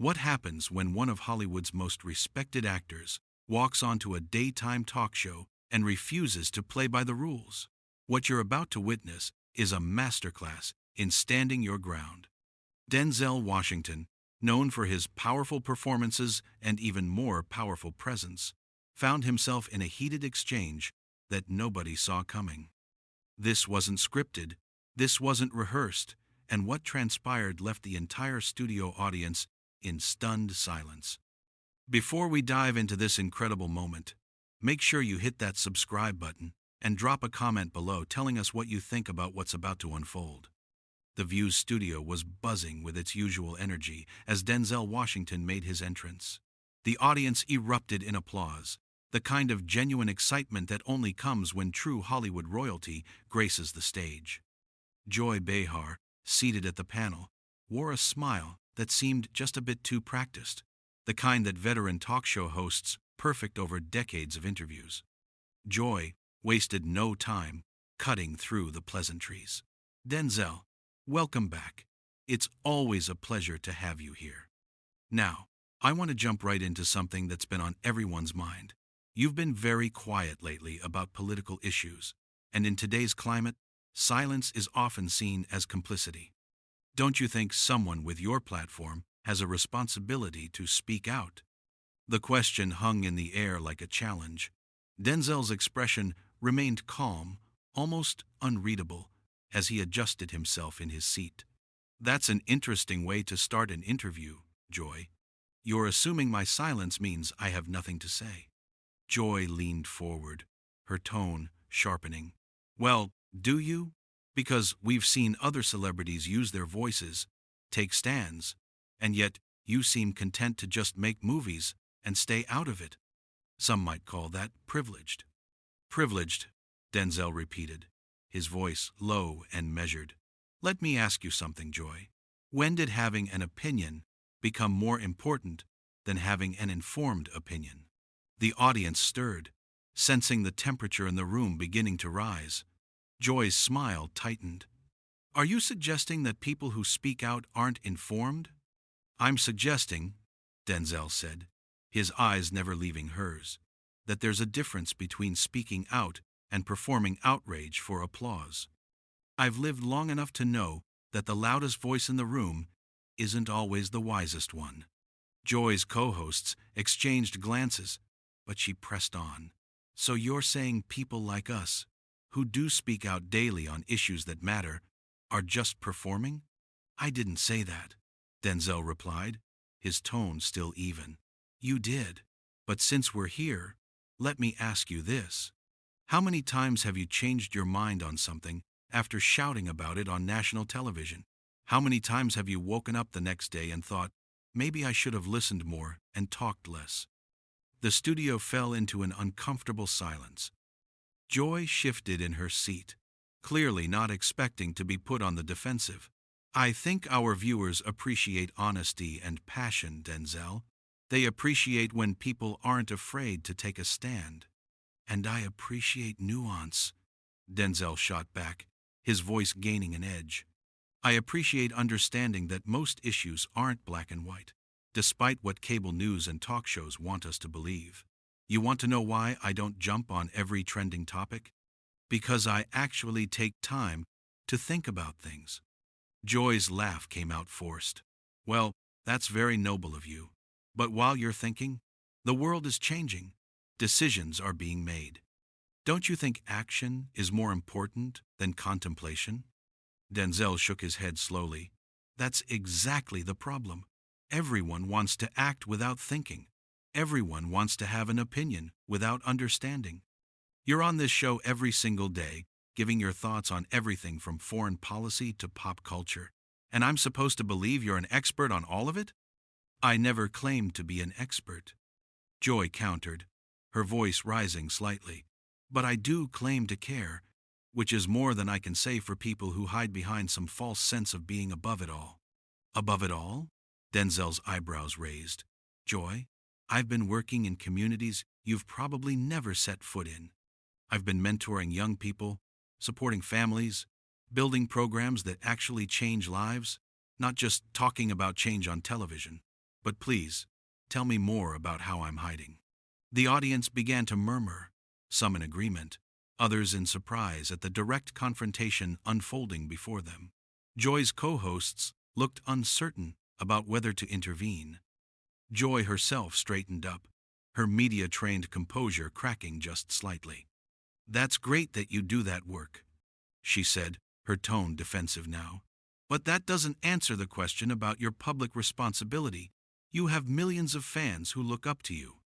What happens when one of Hollywood's most respected actors walks onto a daytime talk show and refuses to play by the rules? What you're about to witness is a masterclass in standing your ground. Denzel Washington, known for his powerful performances and even more powerful presence, found himself in a heated exchange that nobody saw coming. This wasn't scripted, this wasn't rehearsed, and what transpired left the entire studio audience in stunned silence. Before we dive into this incredible moment, make sure you hit that subscribe button and drop a comment below telling us what you think about what's about to unfold. The View's studio was buzzing with its usual energy as Denzel Washington made his entrance. The audience erupted in applause, the kind of genuine excitement that only comes when true Hollywood royalty graces the stage. Joy Behar, seated at the panel, wore a smile that seemed just a bit too practiced, the kind that veteran talk show hosts perfect over decades of interviews. Joy wasted no time cutting through the pleasantries. Denzel, welcome back. It's always a pleasure to have you here. Now, I want to jump right into something that's been on everyone's mind. You've been very quiet lately about political issues, and in today's climate, silence is often seen as complicity. Don't you think someone with your platform has a responsibility to speak out? The question hung in the air like a challenge. Denzel's expression remained calm, almost unreadable, as he adjusted himself in his seat. That's an interesting way to start an interview, Joy. You're assuming my silence means I have nothing to say. Joy leaned forward, her tone sharpening. Well, do you? Because we've seen other celebrities use their voices, take stands, and yet you seem content to just make movies and stay out of it. Some might call that privileged. Privileged, Denzel repeated, his voice low and measured. Let me ask you something, Joy. When did having an opinion become more important than having an informed opinion? The audience stirred, sensing the temperature in the room beginning to rise. Joy's smile tightened. Are you suggesting that people who speak out aren't informed? I'm suggesting, Denzel said, his eyes never leaving hers, that there's a difference between speaking out and performing outrage for applause. I've lived long enough to know that the loudest voice in the room isn't always the wisest one. Joy's co-hosts exchanged glances, but she pressed on. So you're saying people like us, who do speak out daily on issues that matter, are just performing? I didn't say that, Denzel replied, his tone still even. You did. But since we're here, let me ask you this. How many times have you changed your mind on something after shouting about it on national television? How many times have you woken up the next day and thought, maybe I should have listened more and talked less? The studio fell into an uncomfortable silence. Joy shifted in her seat, clearly not expecting to be put on the defensive. I think our viewers appreciate honesty and passion, Denzel. They appreciate when people aren't afraid to take a stand. And I appreciate nuance, Denzel shot back, his voice gaining an edge. I appreciate understanding that most issues aren't black and white, despite what cable news and talk shows want us to believe. You want to know why I don't jump on every trending topic? Because I actually take time to think about things. Joy's laugh came out forced. Well, that's very noble of you. But while you're thinking, the world is changing. Decisions are being made. Don't you think action is more important than contemplation? Denzel shook his head slowly. That's exactly the problem. Everyone wants to act without thinking. Everyone wants to have an opinion without understanding. You're on this show every single day, giving your thoughts on everything from foreign policy to pop culture. And I'm supposed to believe you're an expert on all of it? I never claimed to be an expert, Joy countered, her voice rising slightly. But I do claim to care, which is more than I can say for people who hide behind some false sense of being above it all. Above it all? Denzel's eyebrows raised. Joy, I've been working in communities you've probably never set foot in. I've been mentoring young people, supporting families, building programs that actually change lives, not just talking about change on television. But please, tell me more about how I'm hiding." The audience began to murmur, some in agreement, others in surprise at the direct confrontation unfolding before them. Joy's co-hosts looked uncertain about whether to intervene. Joy herself straightened up, her media-trained composure cracking just slightly. "That's great that you do that work," she said, her tone defensive now. "But that doesn't answer the question about your public responsibility. You have millions of fans who look up to you."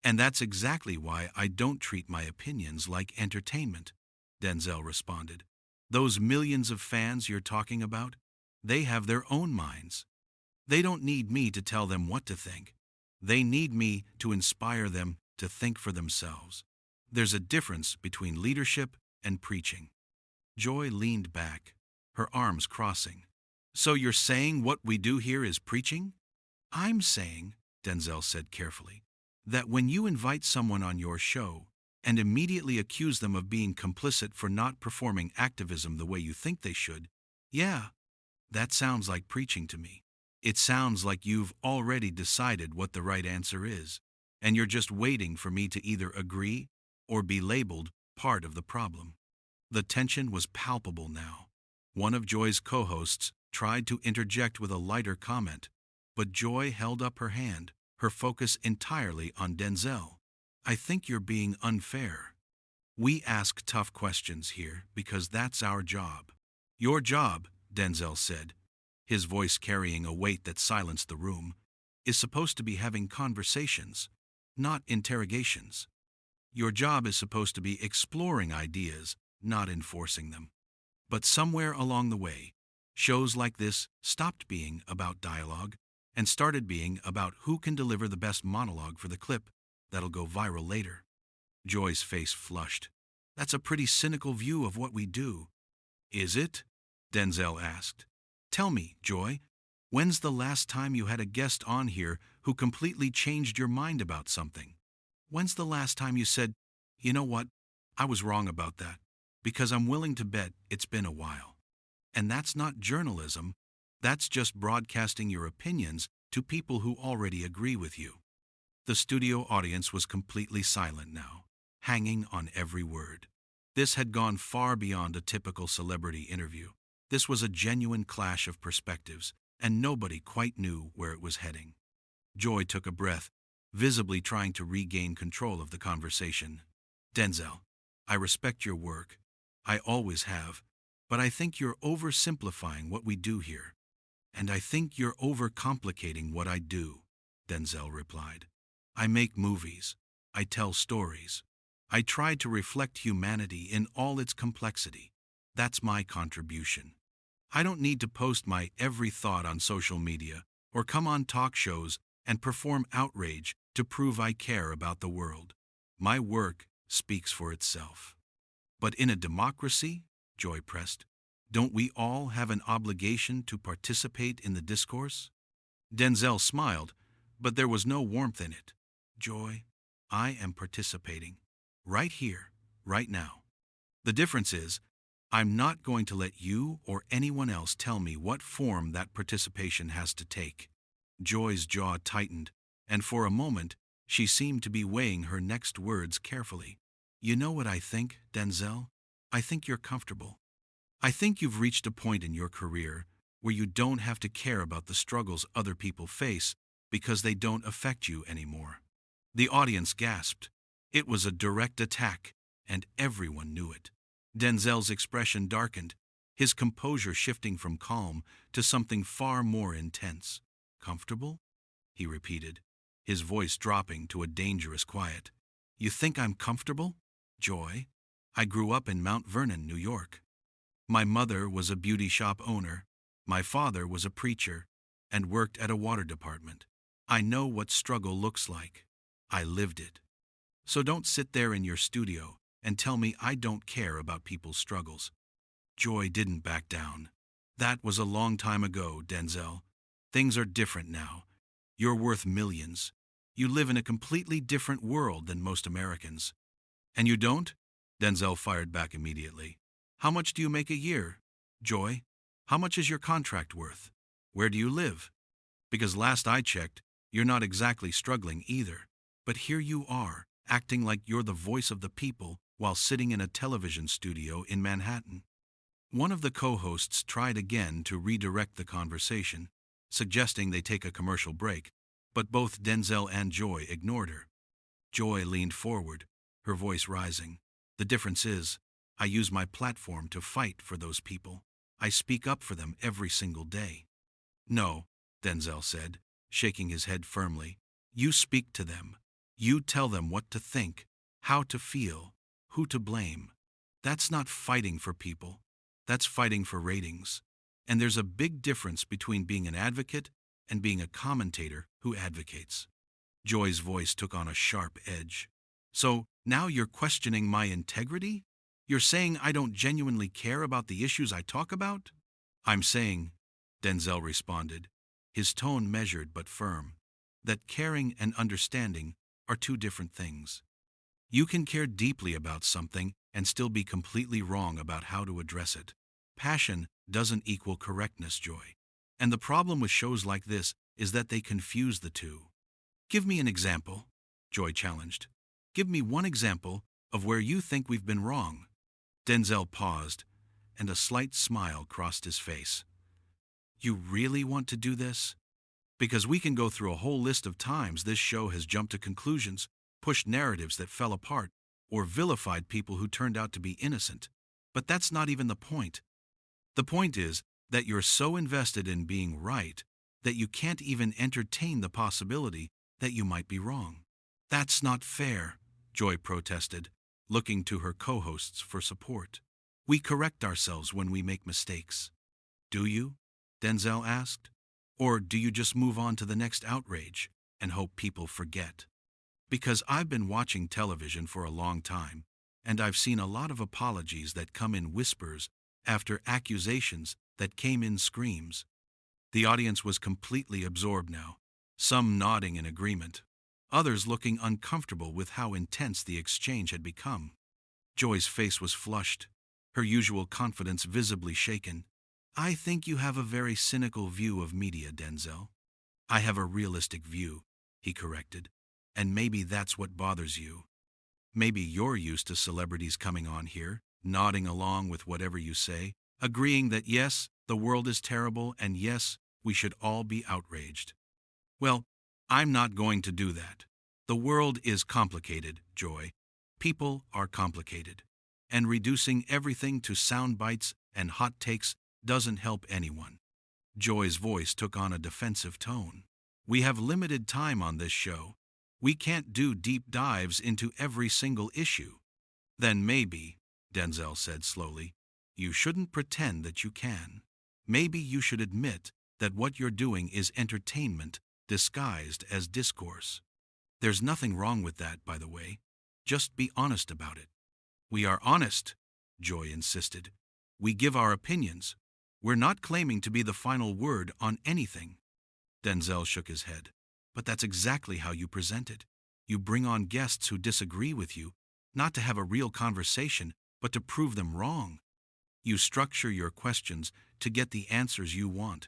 "And that's exactly why I don't treat my opinions like entertainment," Denzel responded. "Those millions of fans you're talking about, they have their own minds. They don't need me to tell them what to think. They need me to inspire them to think for themselves. There's a difference between leadership and preaching." Joy leaned back, her arms crossing. "So you're saying what we do here is preaching?" "I'm saying," Denzel said carefully, "that when you invite someone on your show and immediately accuse them of being complicit for not performing activism the way you think they should, yeah, that sounds like preaching to me. It sounds like you've already decided what the right answer is, and you're just waiting for me to either agree or be labeled part of the problem." The tension was palpable now. One of Joy's co-hosts tried to interject with a lighter comment, but Joy held up her hand, her focus entirely on Denzel. "I think you're being unfair. We ask tough questions here because that's our job." "Your job," Denzel said, his voice carrying a weight that silenced the room, "is supposed to be having conversations, not interrogations. Your job is supposed to be exploring ideas, not enforcing them." But somewhere along the way, shows like this stopped being about dialogue and started being about who can deliver the best monologue for the clip that'll go viral later. Joy's face flushed. "That's a pretty cynical view of what we do." "Is it?" Denzel asked. "Tell me, Joy, when's the last time you had a guest on here who completely changed your mind about something? When's the last time you said, 'You know what, I was wrong about that,' because I'm willing to bet it's been a while." And that's not journalism, that's just broadcasting your opinions to people who already agree with you. The studio audience was completely silent now, hanging on every word. This had gone far beyond a typical celebrity interview. This was a genuine clash of perspectives, and nobody quite knew where it was heading. Joy took a breath, visibly trying to regain control of the conversation. "Denzel, I respect your work. I always have. But I think you're oversimplifying what we do here. And I think you're overcomplicating what I do," Denzel replied. "I make movies. I tell stories. I try to reflect humanity in all its complexity. That's my contribution. I don't need to post my every thought on social media or come on talk shows and perform outrage to prove I care about the world. My work speaks for itself." "But in a democracy," Joy pressed, "don't we all have an obligation to participate in the discourse?" Denzel smiled, but there was no warmth in it. "Joy, I am participating. Right here, right now. The difference is, I'm not going to let you or anyone else tell me what form that participation has to take." Joy's jaw tightened, and for a moment, she seemed to be weighing her next words carefully. "You know what I think, Denzel? I think you're comfortable. I think you've reached a point in your career where you don't have to care about the struggles other people face because they don't affect you anymore." The audience gasped. It was a direct attack, and everyone knew it. Denzel's expression darkened, his composure shifting from calm to something far more intense. "Comfortable?" he repeated, his voice dropping to a dangerous quiet. "You think I'm comfortable? Joy, I grew up in Mount Vernon, New York. My mother was a beauty shop owner, my father was a preacher, and worked at a water department. I know what struggle looks like. I lived it. So don't sit there in your studio and tell me I don't care about people's struggles." Joy didn't back down. "That was a long time ago, Denzel. Things are different now. You're worth millions. You live in a completely different world than most Americans." "And you don't?" Denzel fired back immediately. "How much do you make a year? Joy, how much is your contract worth? Where do you live? Because last I checked, You're not exactly struggling either. But here you are, acting like you're the voice of the people while sitting in a television studio in Manhattan. One of the co-hosts tried again to redirect the conversation, suggesting they take a commercial break, but both Denzel and Joy ignored her. Joy leaned forward, her voice rising. The difference is, I use my platform to fight for those people. I speak up for them every single day. No, Denzel said, shaking his head firmly. You speak to them. You tell them what to think, how to feel, who to blame. That's not fighting for people. That's fighting for ratings. And there's a big difference between being an advocate and being a commentator who advocates. Joy's voice took on a sharp edge. So, now you're questioning my integrity? You're saying I don't genuinely care about the issues I talk about? I'm saying, Denzel responded, his tone measured but firm, that caring and understanding are two different things. You can care deeply about something and still be completely wrong about how to address it. Passion doesn't equal correctness, Joy. And the problem with shows like this is that they confuse the two. Give me an example, Joy challenged. Give me one example of where you think we've been wrong. Denzel paused, and a slight smile crossed his face. You really want to do this? Because we can go through a whole list of times this show has jumped to conclusions, pushed narratives that fell apart, or vilified people who turned out to be innocent. But that's not even the point. The point is that you're so invested in being right that you can't even entertain the possibility that you might be wrong. That's not fair, Joy protested, looking to her co-hosts for support. We correct ourselves when we make mistakes. Do you? Denzel asked. Or do you just move on to the next outrage and hope people forget? Because I've been watching television for a long time, and I've seen a lot of apologies that come in whispers after accusations that came in screams. The audience was completely absorbed now, some nodding in agreement, others looking uncomfortable with how intense the exchange had become. Joy's face was flushed, her usual confidence visibly shaken. I think you have a very cynical view of media, Denzel. I have a realistic view, he corrected, and maybe that's what bothers you. Maybe you're used to celebrities coming on here, nodding along with whatever you say, agreeing that yes, the world is terrible and yes, we should all be outraged. Well, I'm not going to do that. The world is complicated, Joy. People are complicated. And reducing everything to sound bites and hot takes doesn't help anyone. Joy's voice took on a defensive tone. We have limited time on this show. We can't do deep dives into every single issue. Then maybe, Denzel said slowly, you shouldn't pretend that you can. Maybe you should admit that what you're doing is entertainment disguised as discourse. There's nothing wrong with that, by the way. Just be honest about it. We are honest, Joy insisted. We give our opinions. We're not claiming to be the final word on anything. Denzel shook his head. But that's exactly how you present it. You bring on guests who disagree with you, not to have a real conversation, but to prove them wrong. You structure your questions to get the answers you want.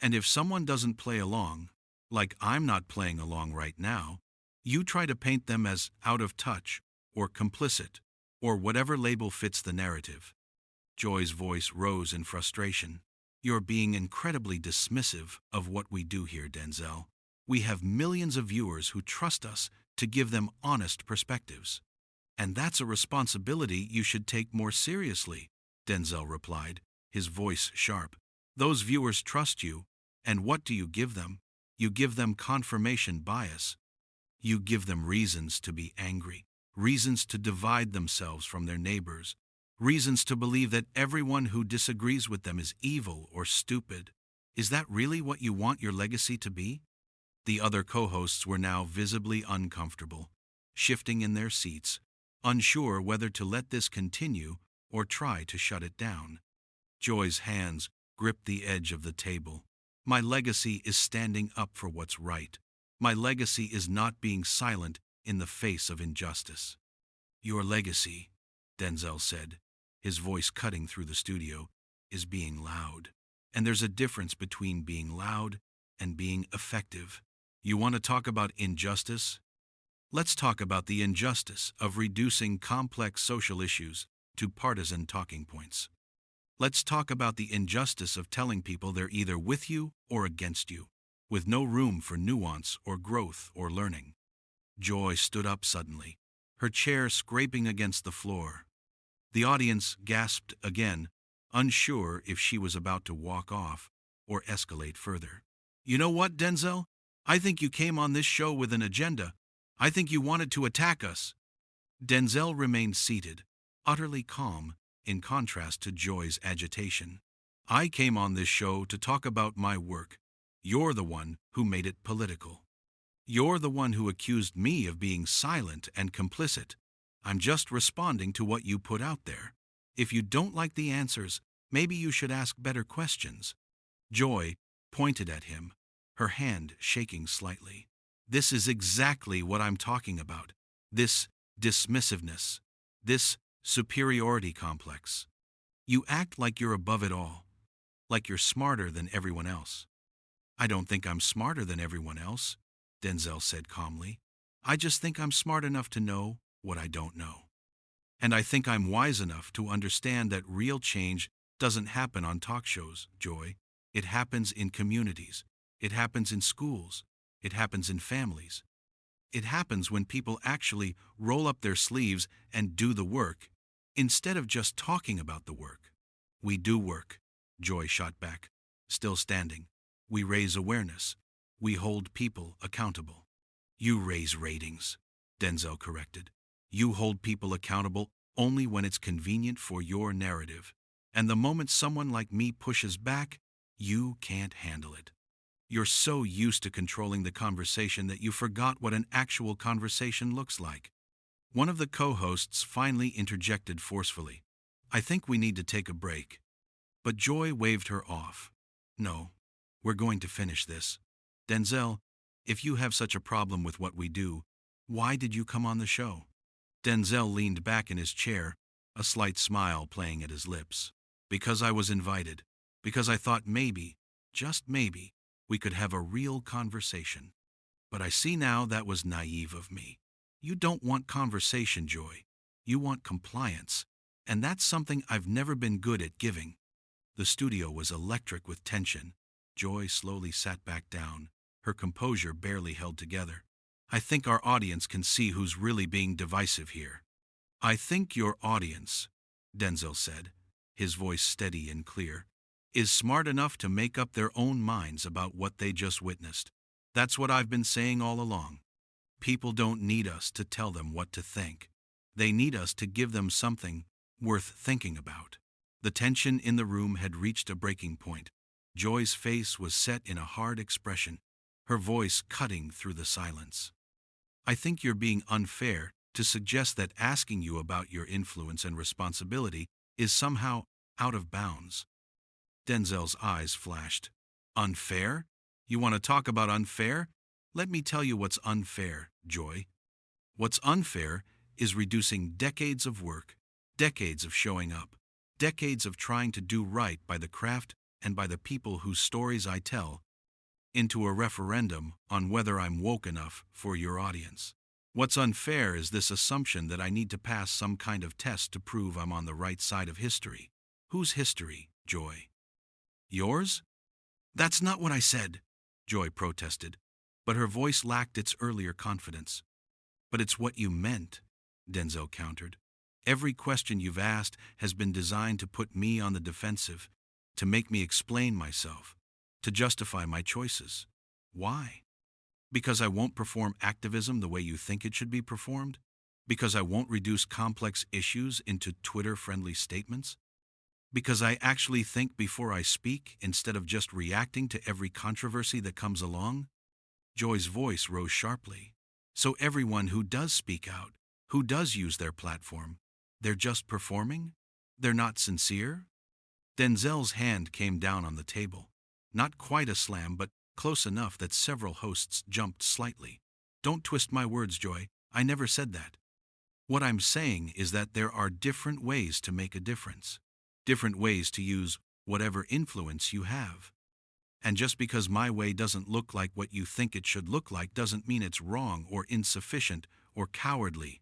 And if someone doesn't play along, like I'm not playing along right now, you try to paint them as out of touch, or complicit, or whatever label fits the narrative. Joy's voice rose in frustration. You're being incredibly dismissive of what we do here, Denzel. We have millions of viewers who trust us to give them honest perspectives. And that's a responsibility you should take more seriously, Denzel replied, his voice sharp. Those viewers trust you, and what do you give them? You give them confirmation bias. You give them reasons to be angry, reasons to divide themselves from their neighbors, reasons to believe that everyone who disagrees with them is evil or stupid. Is that really what you want your legacy to be? The other co-hosts were now visibly uncomfortable, shifting in their seats, unsure whether to let this continue or try to shut it down. Joy's hands gripped the edge of the table. My legacy is standing up for what's right. My legacy is not being silent in the face of injustice. Your legacy, Denzel said, his voice cutting through the studio, is being loud. And there's a difference between being loud and being effective. You want to talk about injustice? Let's talk about the injustice of reducing complex social issues to partisan talking points. Let's talk about the injustice of telling people they're either with you or against you, with no room for nuance or growth or learning. Joy stood up suddenly, her chair scraping against the floor. The audience gasped again, unsure if she was about to walk off or escalate further. You know what, Denzel? I think you came on this show with an agenda. I think you wanted to attack us. Denzel remained seated, utterly calm, in contrast to Joy's agitation. I came on this show to talk about my work. You're the one who made it political. You're the one who accused me of being silent and complicit. I'm just responding to what you put out there. If you don't like the answers, maybe you should ask better questions. Joy pointed at him, her hand shaking slightly. This is exactly what I'm talking about. This dismissiveness. This superiority complex. You act like you're above it all, like you're smarter than everyone else. I don't think I'm smarter than everyone else, Denzel said calmly. I just think I'm smart enough to know what I don't know. And I think I'm wise enough to understand that real change doesn't happen on talk shows, Joy. It happens in communities. It happens in schools. It happens in families. It happens when people actually roll up their sleeves and do the work, instead of just talking about the work. We do work, Joy shot back, still standing. We raise awareness. We hold people accountable. You raise ratings, Denzel corrected. You hold people accountable only when it's convenient for your narrative. And the moment someone like me pushes back, you can't handle it. You're so used to controlling the conversation that you forgot what an actual conversation looks like. One of the co-hosts finally interjected forcefully. I think we need to take a break. But Joy waved her off. No, we're going to finish this. Denzel, if you have such a problem with what we do, why did you come on the show? Denzel leaned back in his chair, a slight smile playing at his lips. Because I was invited. Because I thought maybe, just maybe, we could have a real conversation. But I see now that was naive of me. You don't want conversation, Joy. You want compliance. And that's something I've never been good at giving. The studio was electric with tension. Joy slowly sat back down, her composure barely held together. I think our audience can see who's really being divisive here. I think your audience, Denzel said, his voice steady and clear, is smart enough to make up their own minds about what they just witnessed. That's what I've been saying all along. People don't need us to tell them what to think. They need us to give them something worth thinking about. The tension in the room had reached a breaking point. Joy's face was set in a hard expression, her voice cutting through the silence. I think you're being unfair to suggest that asking you about your influence and responsibility is somehow out of bounds. Denzel's eyes flashed. Unfair? You want to talk about unfair? Let me tell you what's unfair, Joy. What's unfair is reducing decades of work, decades of showing up, decades of trying to do right by the craft and by the people whose stories I tell, into a referendum on whether I'm woke enough for your audience. What's unfair is this assumption that I need to pass some kind of test to prove I'm on the right side of history. Whose history, Joy? Yours? That's not what I said, Joy protested, but her voice lacked its earlier confidence. But it's what you meant, Denzel countered. Every question you've asked has been designed to put me on the defensive, to make me explain myself, to justify my choices. Why? Because I won't perform activism the way you think it should be performed? Because I won't reduce complex issues into Twitter-friendly statements? Because I actually think before I speak instead of just reacting to every controversy that comes along? Joy's voice rose sharply. So everyone who does speak out, who does use their platform, they're just performing? They're not sincere? Denzel's hand came down on the table. Not quite a slam, but close enough that several hosts jumped slightly. Don't twist my words, Joy. I never said that. What I'm saying is that there are different ways to make a difference. Different ways to use whatever influence you have. And just because my way doesn't look like what you think it should look like doesn't mean it's wrong or insufficient or cowardly.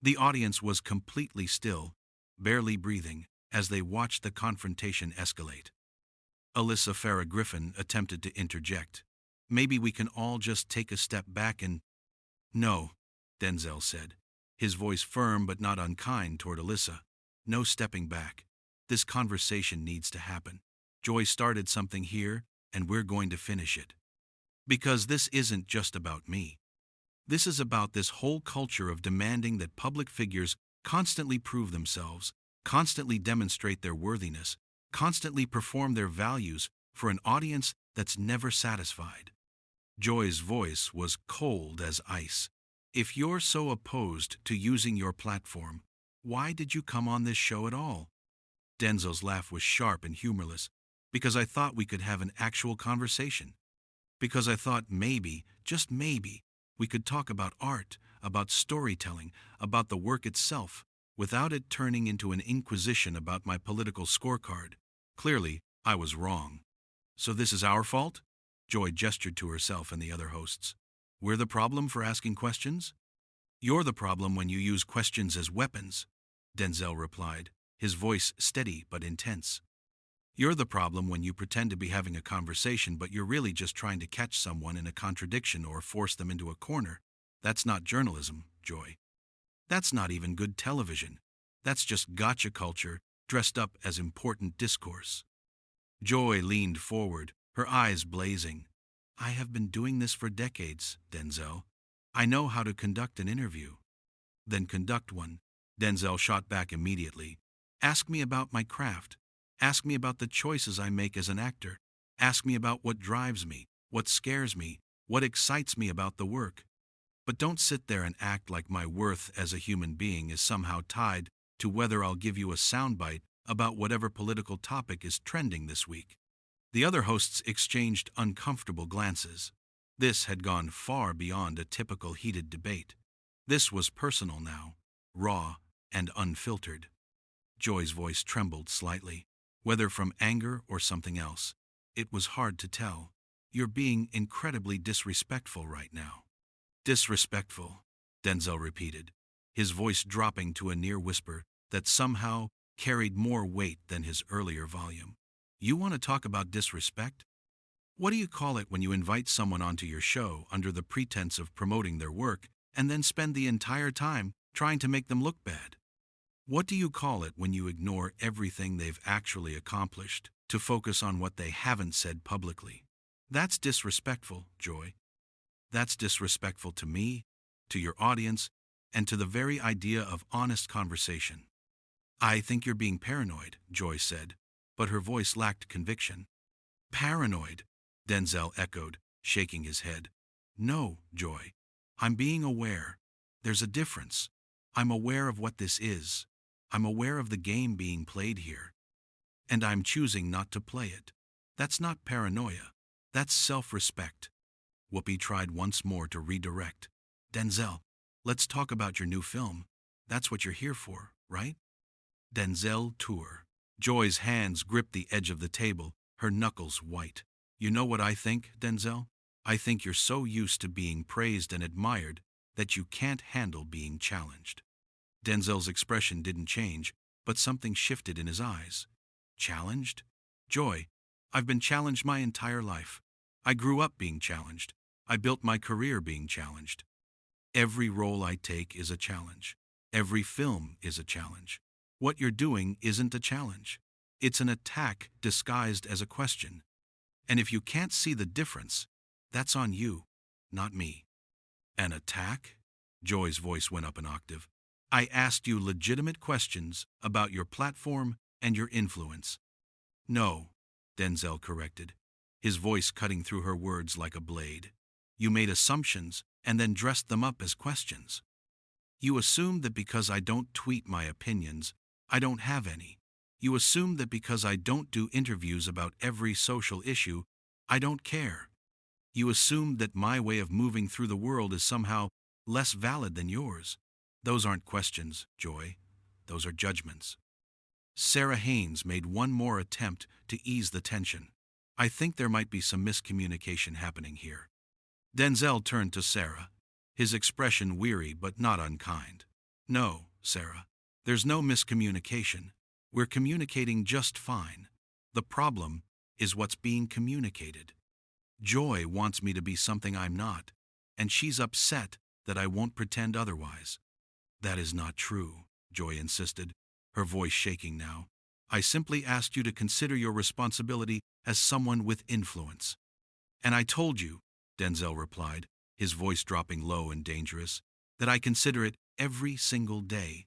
The audience was completely still, barely breathing, as they watched the confrontation escalate. Alyssa Farah Griffin attempted to interject. Maybe we can all just take a step back and... No, Denzel said, his voice firm but not unkind toward Alyssa. No stepping back. This conversation needs to happen. Joy started something here, and we're going to finish it. Because this isn't just about me. This is about this whole culture of demanding that public figures constantly prove themselves, constantly demonstrate their worthiness, constantly perform their values for an audience that's never satisfied. Joy's voice was cold as ice. If you're so opposed to using your platform, why did you come on this show at all? Denzel's laugh was sharp and humorless. Because I thought we could have an actual conversation. Because I thought maybe, just maybe, we could talk about art, about storytelling, about the work itself, without it turning into an inquisition about my political scorecard. Clearly, I was wrong. So this is our fault? Joy gestured to herself and the other hosts. We're the problem for asking questions? You're the problem when you use questions as weapons, Denzel replied, his voice steady but intense. You're the problem when you pretend to be having a conversation, but you're really just trying to catch someone in a contradiction or force them into a corner. That's not journalism, Joy. That's not even good television. That's just gotcha culture dressed up as important discourse. Joy leaned forward, her eyes blazing. I have been doing this for decades, Denzel. I know how to conduct an interview. Then conduct one, Denzel shot back immediately. Ask me about my craft. Ask me about the choices I make as an actor. Ask me about what drives me, what scares me, what excites me about the work. But don't sit there and act like my worth as a human being is somehow tied to whether I'll give you a soundbite about whatever political topic is trending this week. The other hosts exchanged uncomfortable glances. This had gone far beyond a typical heated debate. This was personal now, raw and unfiltered. Joy's voice trembled slightly. Whether from anger or something else, it was hard to tell. You're being incredibly disrespectful right now. Disrespectful, Denzel repeated, his voice dropping to a near whisper that somehow carried more weight than his earlier volume. You want to talk about disrespect? What do you call it when you invite someone onto your show under the pretense of promoting their work and then spend the entire time trying to make them look bad? What do you call it when you ignore everything they've actually accomplished to focus on what they haven't said publicly? That's disrespectful, Joy. That's disrespectful to me, to your audience, and to the very idea of honest conversation. I think you're being paranoid, Joy said, but her voice lacked conviction. Paranoid, Denzel echoed, shaking his head. No, Joy. I'm being aware. There's a difference. I'm aware of what this is. I'm aware of the game being played here. And I'm choosing not to play it. That's not paranoia. That's self-respect. Whoopi tried once more to redirect. Denzel, let's talk about your new film. That's what you're here for, right? Denzel Tour. Joy's hands gripped the edge of the table, her knuckles white. You know what I think, Denzel? I think you're so used to being praised and admired that you can't handle being challenged. Denzel's expression didn't change, but something shifted in his eyes. Challenged? Joy, I've been challenged my entire life. I grew up being challenged. I built my career being challenged. Every role I take is a challenge. Every film is a challenge. What you're doing isn't a challenge. It's an attack disguised as a question. And if you can't see the difference, that's on you, not me. An attack? Joy's voice went up an octave. I asked you legitimate questions about your platform and your influence. No, Denzel corrected, his voice cutting through her words like a blade. You made assumptions and then dressed them up as questions. You assumed that because I don't tweet my opinions, I don't have any. You assumed that because I don't do interviews about every social issue, I don't care. You assumed that my way of moving through the world is somehow less valid than yours. Those aren't questions, Joy. Those are judgments. Sarah Haynes made one more attempt to ease the tension. I think there might be some miscommunication happening here. Denzel turned to Sarah, his expression weary but not unkind. No, Sarah, there's no miscommunication. We're communicating just fine. The problem is what's being communicated. Joy wants me to be something I'm not, and she's upset that I won't pretend otherwise. That is not true, Joy insisted, her voice shaking now. I simply asked you to consider your responsibility as someone with influence. And I told you, Denzel replied, his voice dropping low and dangerous, that I consider it every single day,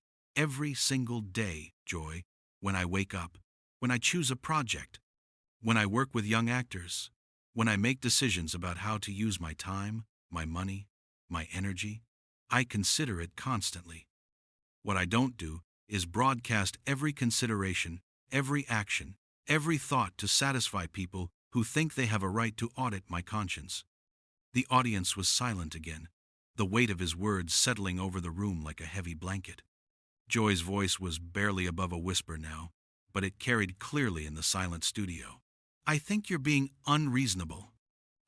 Joy, when I wake up, when I choose a project, when I work with young actors, when I make decisions about how to use my time, my money, my energy. I consider it constantly. What I don't do is broadcast every consideration, every action, every thought to satisfy people who think they have a right to audit my conscience. The audience was silent again, the weight of his words settling over the room like a heavy blanket. Joy's voice was barely above a whisper now, but it carried clearly in the silent studio. I think you're being unreasonable.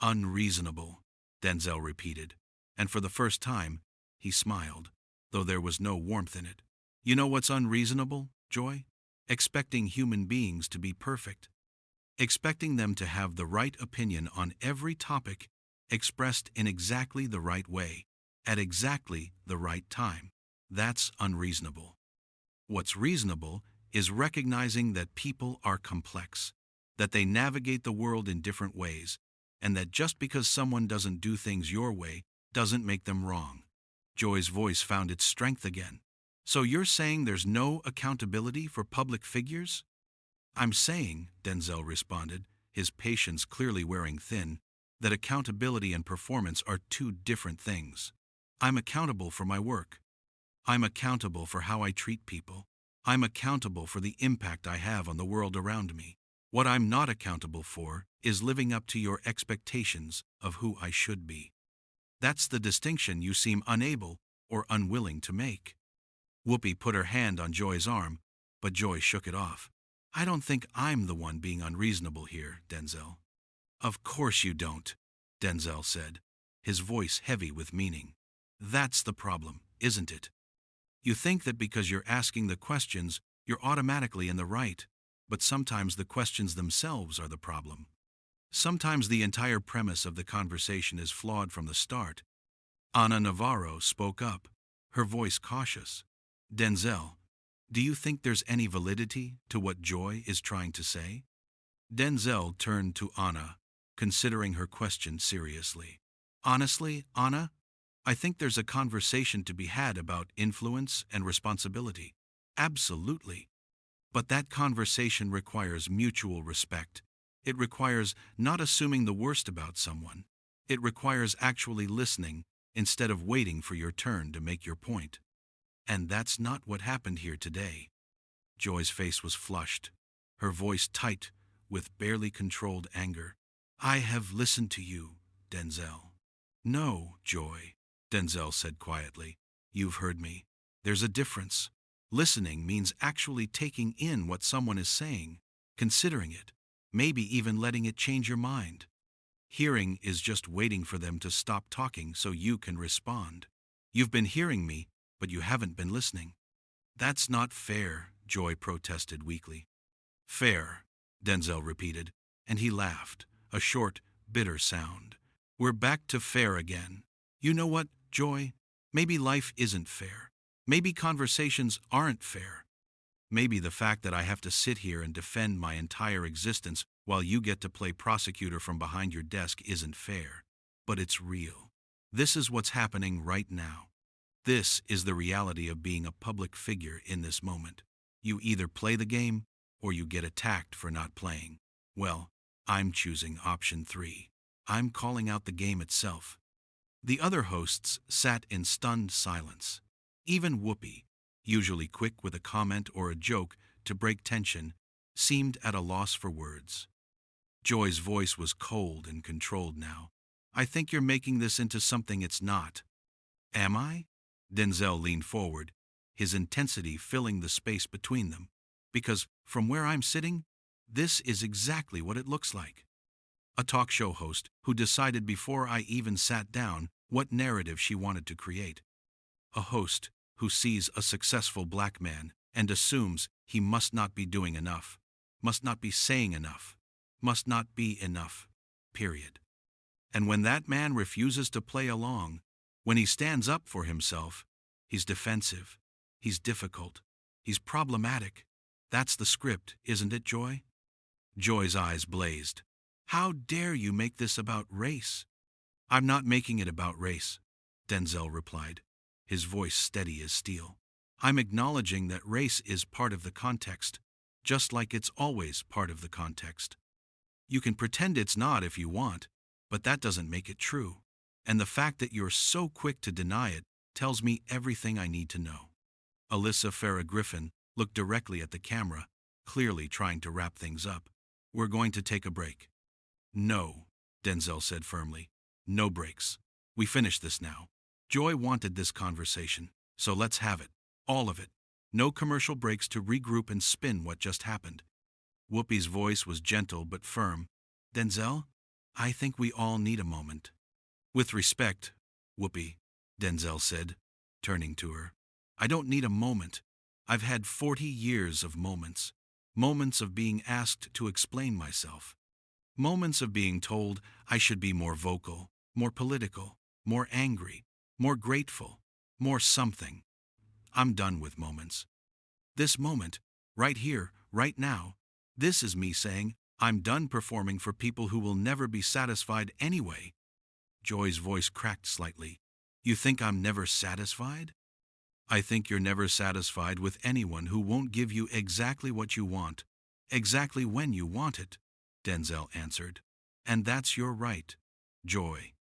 Unreasonable, Denzel repeated, and for the first time, he smiled, though there was no warmth in it. You know what's unreasonable, Joy? Expecting human beings to be perfect. Expecting them to have the right opinion on every topic expressed in exactly the right way, at exactly the right time. That's unreasonable. What's reasonable is recognizing that people are complex, that they navigate the world in different ways, and that just because someone doesn't do things your way doesn't make them wrong. Joy's voice found its strength again. So you're saying there's no accountability for public figures? I'm saying, Denzel responded, his patience clearly wearing thin, that accountability and performance are two different things. I'm accountable for my work. I'm accountable for how I treat people. I'm accountable for the impact I have on the world around me. What I'm not accountable for is living up to your expectations of who I should be. That's the distinction you seem unable or unwilling to make. Whoopi put her hand on Joy's arm, but Joy shook it off. I don't think I'm the one being unreasonable here, Denzel. Of course you don't, Denzel said, his voice heavy with meaning. That's the problem, isn't it? You think that because you're asking the questions, you're automatically in the right, but sometimes the questions themselves are the problem. Sometimes the entire premise of the conversation is flawed from the start. Ana Navarro spoke up, her voice cautious. Denzel, do you think there's any validity to what Joy is trying to say? Denzel turned to Ana, considering her question seriously. Honestly, Ana, I think there's a conversation to be had about influence and responsibility. Absolutely. But that conversation requires mutual respect. It requires not assuming the worst about someone. It requires actually listening instead of waiting for your turn to make your point. And that's not what happened here today. Joy's face was flushed, her voice tight with barely controlled anger. I have listened to you, Denzel. No, Joy, Denzel said quietly. You've heard me. There's a difference. Listening means actually taking in what someone is saying, considering it, maybe even letting it change your mind. Hearing is just waiting for them to stop talking so you can respond. You've been hearing me, but you haven't been listening. That's not fair, Joy protested weakly. Fair, Denzel repeated, and he laughed, a short, bitter sound. We're back to fair again. You know what, Joy? Maybe life isn't fair. Maybe conversations aren't fair. Maybe the fact that I have to sit here and defend my entire existence while you get to play prosecutor from behind your desk isn't fair. But it's real. This is what's happening right now. This is the reality of being a public figure in this moment. You either play the game or you get attacked for not playing. Well, I'm choosing option 3. I'm calling out the game itself. The other hosts sat in stunned silence. Even Whoopi, usually quick with a comment or a joke to break tension, seemed at a loss for words. Joy's voice was cold and controlled now. I think you're making this into something it's not. Am I? Denzel leaned forward, his intensity filling the space between them. Because from where I'm sitting, this is exactly what it looks like. A talk show host who decided before I even sat down what narrative she wanted to create. A host who sees a successful black man and assumes he must not be doing enough, must not be saying enough, must not be enough, period. And when that man refuses to play along, when he stands up for himself, he's defensive, he's difficult, he's problematic. That's the script, isn't it, Joy? Joy's eyes blazed. How dare you make this about race? I'm not making it about race, Denzel replied, his voice steady as steel. I'm acknowledging that race is part of the context, just like it's always part of the context. You can pretend it's not if you want, but that doesn't make it true. And the fact that you're so quick to deny it tells me everything I need to know. Alyssa Farah Griffin looked directly at the camera, clearly trying to wrap things up. We're going to take a break. No, Denzel said firmly. No breaks. We finished this now. Joy wanted this conversation, so let's have it. All of it. No commercial breaks to regroup and spin what just happened. Whoopi's voice was gentle but firm. Denzel, I think we all need a moment. With respect, Whoopi, Denzel said, turning to her. I don't need a moment. I've had 40 years of moments. Moments of being asked to explain myself. Moments of being told I should be more vocal, more political, more angry, more grateful, more something. I'm done with moments. This moment, right here, right now, this is me saying, I'm done performing for people who will never be satisfied anyway. Joy's voice cracked slightly. You think I'm never satisfied? I think you're never satisfied with anyone who won't give you exactly what you want, exactly when you want it, Denzel answered. And that's your right, Joy.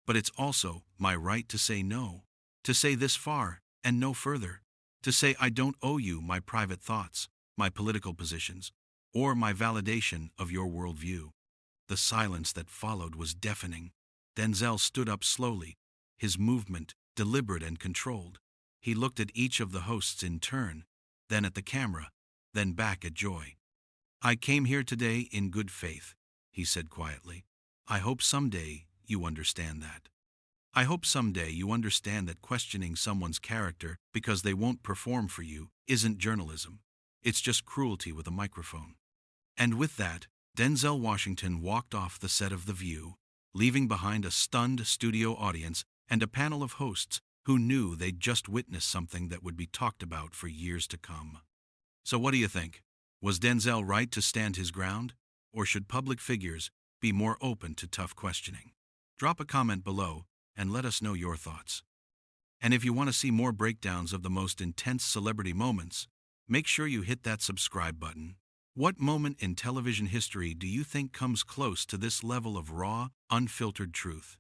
But it's also my right to say no, to say this far and no further, to say I don't owe you my private thoughts, my political positions, or my validation of your worldview. The silence that followed was deafening. Denzel stood up slowly, his movement deliberate and controlled. He looked at each of the hosts in turn, then at the camera, then back at Joy. I came here today in good faith, he said quietly. I hope someday you understand that. I hope someday you understand that questioning someone's character because they won't perform for you isn't journalism. It's just cruelty with a microphone. And with that, Denzel Washington walked off the set of The View, leaving behind a stunned studio audience and a panel of hosts who knew they'd just witnessed something that would be talked about for years to come. So what do you think? Was Denzel right to stand his ground? Or should public figures be more open to tough questioning? Drop a comment below and let us know your thoughts. And if you want to see more breakdowns of the most intense celebrity moments, make sure you hit that subscribe button. What moment in television history do you think comes close to this level of raw, unfiltered truth?